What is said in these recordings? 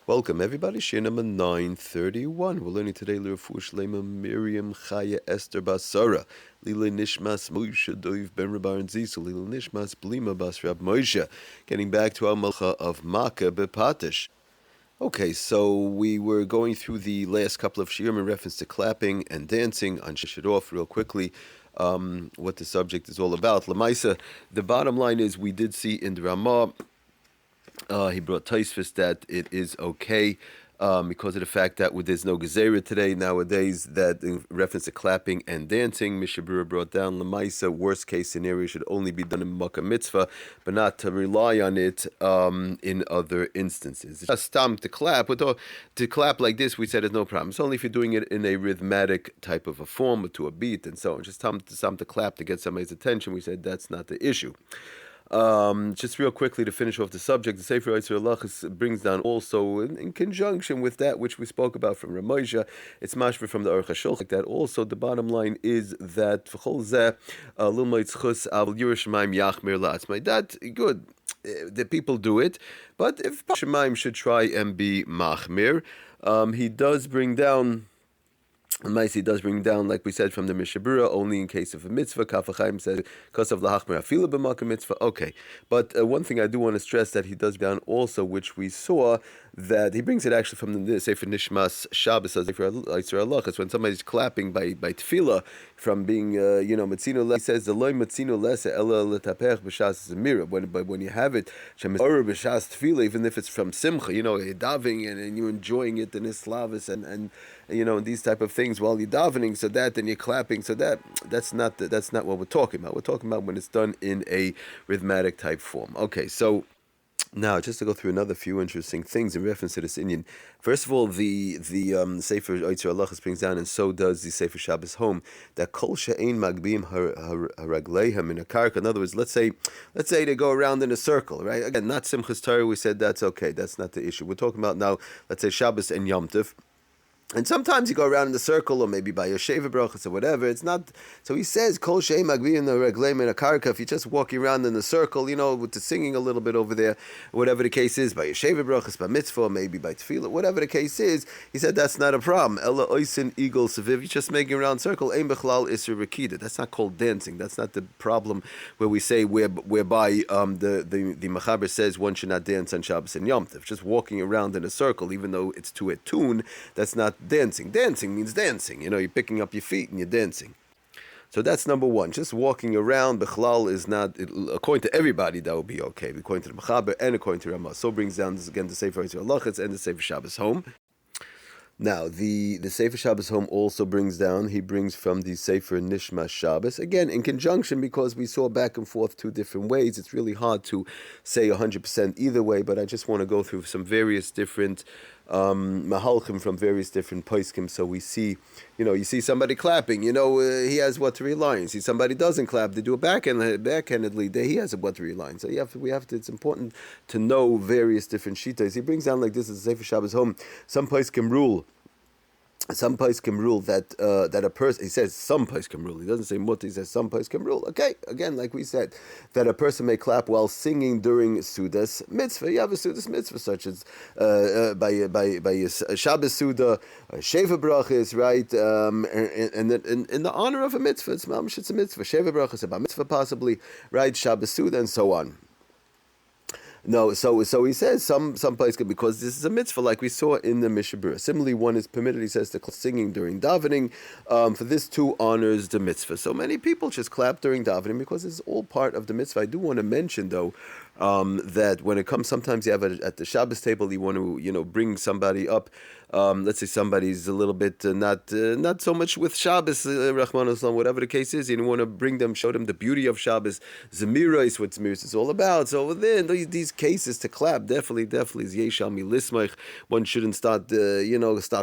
Welcome everybody, Shir number 931. We're learning today L'Refuah Shlema Miriam Chaya Esther Basara, Lila Nishmas Moshe Doiv Ben Rabar and Zisel, Lila Nishmas Blima Bas Rab Moshe. Getting back to our malcha of MAKEH B'PATISH. Okay, so we were going through the last couple of shiurim in reference to clapping and dancing on Shishirov real quickly. What the subject is all about. Lamaisa, the bottom line is we did see in the Ramah, he brought Taisvis that it is okay because of the fact that there's no Gezerah today nowadays, that in reference to clapping and dancing, Mishabura brought down Lamaisa, worst case scenario should only be done in Makkah Mitzvah, but not to rely on it in other instances. Just to clap, to clap like this, we said it's no problem. It's only if you're doing it in a rhythmic type of a form or to a beat and so on. Just to clap to get somebody's attention, we said that's not the issue. Just real quickly to finish off the subject, the Sefer Yitzhak Halachos brings down also in conjunction with that which we spoke about from Ramosha, it's mashma from the Aruch HaShulchan, like that. Also, the bottom line is that v'chol zeh l'moitz chus al Yerushalayim yachmir la'atzmai. That good. The people do it, but if Shemaim should try and be machmir, he does bring down. He does bring down, like we said, from the Mishabura, only in case of a mitzvah. Kaf HaChaim says, "Because of lahachmer afila b'makom mitzvah." Okay, but one thing I do want to stress that he does down also, which we saw, that he brings it actually from the Sefer Nishmas Shabbos, Sefer Yitzhak Halachos, when somebody's clapping by tefillah from being matzino les. He says the loy matzino les ela letapech b'shas zemira. When you have it shemor b'shas tefillah, even if it's from simcha, you're davening and you're enjoying it in Islavus and these type of things while you're davening, so that and you're clapping, so that's not what we're talking about. We're talking about when it's done in a rhythmic type form. Okay, so now just to go through another few interesting things in reference to this Indian. First of all, the Sefer Yitzhak Halachos brings down, and so does the Sefer Shabbos Home, that kol she'ein magbim haragleihem in a karka. In other words, let's say they go around in a circle, right? Again, not Simchas Torah. We said that's okay. That's not the issue. We're talking about now. Let's say Shabbos and Yom Tov. And sometimes you go around in the circle, or maybe by your sheva brachas or whatever. It's not. So he says, "Kol she'ein magbiim haragleihem in a karka." If you're just walking around in the circle, with the singing a little bit over there, whatever the case is, by your sheva brachas, by mitzvah, maybe by tefillah, whatever the case is, he said that's not a problem. Ella oisin eagle seviv. You're just making around a circle. Ein bechlal isur rekida. That's not called dancing. That's not the problem where we say whereby the Mechaber says one should not dance on Shabbos and Yom Tov. Just walking around in a circle, even though it's to a tune, that's not dancing. Dancing means dancing. You're picking up your feet and you're dancing. So that's number one. Just walking around, Bechlal is not, according to everybody, that would be okay. According to the Mechaber and according to Ramah. So brings down, again, the Sefer Yitzhak Halachos and the Sefer Shabbos Home. Now, the Sefer Shabbos Home also brings down, he brings from the Sefer Nishmas Shabbos, again, in conjunction, because we saw back and forth two different ways. It's really hard to say 100% either way, but I just want to go through some various different mahalchim from various different poskim. So we see, you see somebody clapping, he has what to rely on. You see somebody doesn't clap, they do it backhandedly, he has what to rely on. So we have to. It's important to know various different shitas. He brings down like this as Sefer Shabbos Home. Some poskim rule that a person, he says some poskim rule, he doesn't say mutter, he says some poskim rule. Okay, again, like we said, that a person may clap while singing during Sudas mitzvah. You have a Sudas mitzvah, such as by a Shabbos Suda, Sheva brachas, right? And in the honor of a mitzvah, it's a mitzvah. Sheva brachas, about mitzvah possibly, right? Shabbos Suda, and so on. No, so he says some place because this is a mitzvah, like we saw in the Mishabura. Similarly, one is permitted, he says, to singing during davening. For this too honors the mitzvah. So many people just clap during davening because it's all part of the mitzvah. I do want to mention though that when it comes, sometimes you have at the Shabbos table, you want to bring somebody up. Let's say somebody's a little bit not so much with Shabbos, Rahman Islam, whatever the case is. You want to bring them, show them the beauty of Shabbos. Zemira is what Zemira is all about. So within these cases to clap, definitely is Yeshami Lismach. One shouldn't start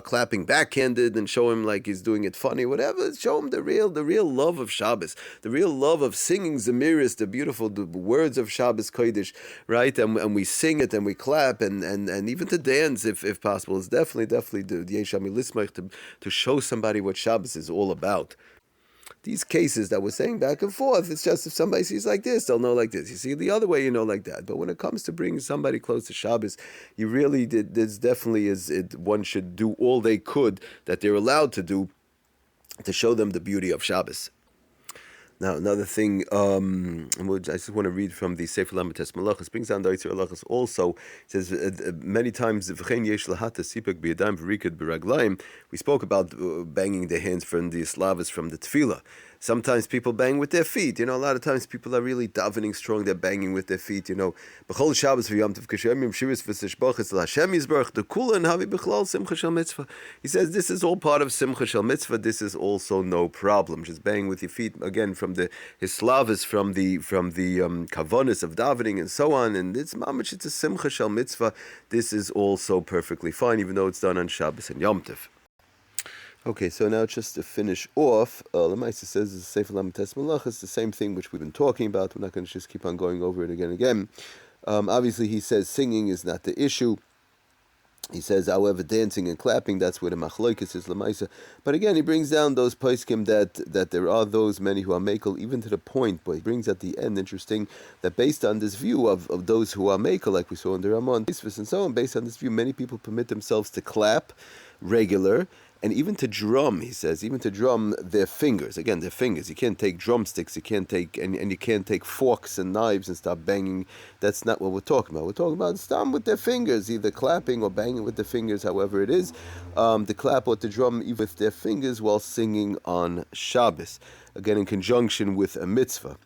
clapping backhanded and show him like he's doing it funny, whatever. Show him the real love of Shabbos, the real love of singing Zemiris, the beautiful words of Shabbos Kodesh, right? And we sing it and we clap and even to dance if possible. It's definitely the Yeshami Lismach to show somebody what Shabbos is all about. these cases that we're saying back and forth, it's just if somebody sees like this, they'll know like this. You see the other way, you know like that. But when it comes to bringing somebody close to Shabbos, you really, there's definitely one should do all they could that they're allowed to do to show them the beauty of Shabbos. Now, another thing, I just want to read from the Sefer Lametes Malachos. Brings down the Yitzhak Halachos also. It says many times, we spoke about banging their hands from the slavas from the tefillah. Sometimes people bang with their feet. A lot of times people are really davening strong. They're banging with their feet. B'chol Shabbos v'yom tov kashem yom shiris v'sishbachas l'Hashem yizbarach dekulan havi b'chlal simcha shel mitzvah. He says this is all part of simcha shel mitzvah. This is also no problem. Just bang with your feet again from the hislavas, from the kavonis of davening and so on. And it's mamish. It's a simcha shel mitzvah. This is also perfectly fine, even though it's done on Shabbos and Yom Tov. Okay, so now just to finish off, the Maisa says the Sefer Lametes Malachos, the same thing which we've been talking about. We're not going to just keep on going over it again and again. Obviously, he says singing is not the issue. He says, however, dancing and clapping, that's where the machloikis is Lamaisa. But again, he brings down those poskim that there are those many who are makel, even to the point, but he brings at the end, interesting, that based on this view of those who are makel, like we saw in the Ramon, and so on, based on this view, many people permit themselves to clap regular, and even to drum, he says, even to drum their fingers. Again, their fingers. You can't take drumsticks, you can't take, and you can't take forks and knives and start banging. That's not what we're talking about. We're talking about stam with their fingers, either clapping or banging with their fingers, however it is. To clap or to drum even with their fingers while singing on Shabbos. Again, in conjunction with a mitzvah.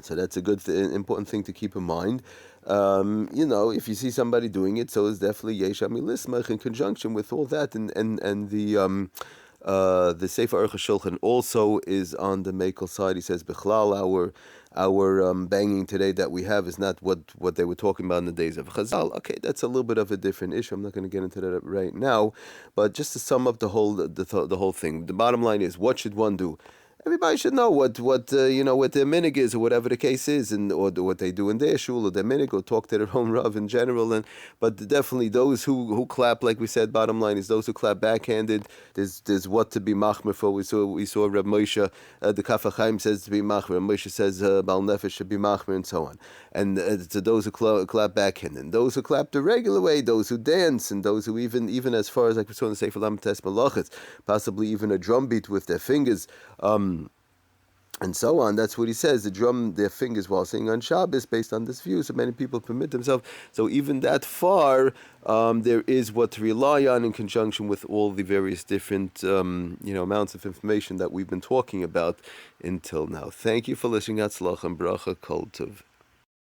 So that's a good, important thing to keep in mind. If you see somebody doing it, so it's definitely Yesham Lismach in conjunction with all that, and the Sefer Hilchos Shulchan also is on the Mekel side. He says, Bechlal, our banging today that we have is not what they were talking about in the days of Chazal. Okay, that's a little bit of a different issue. I'm not going to get into that right now, but just to sum up the whole thing, the bottom line is, what should one do? Everybody should know what their minig is, or whatever the case is, or what they do in their shul, or their minig, or talk to their own rav in general. But definitely those who clap, like we said, bottom line is those who clap backhanded. There's what to be machmer for. We saw Reb Moshe, the Kaf HaChaim says to be machmer. Reb Moshe says Bal Nefesh should be machmer, and so on. And to those who clap backhanded, and those who clap the regular way, those who dance, and those who even as far as like we saw in the Sefer Lametes Malachos, possibly even a drum beat with their fingers. And so on. That's what he says. They drum their fingers while singing on Shabbos based on this view. So many people permit themselves. So even that far, there is what to rely on in conjunction with all the various different, amounts of information that we've been talking about until now. Thank you for listening. Hatzlacha and bracha kol tov.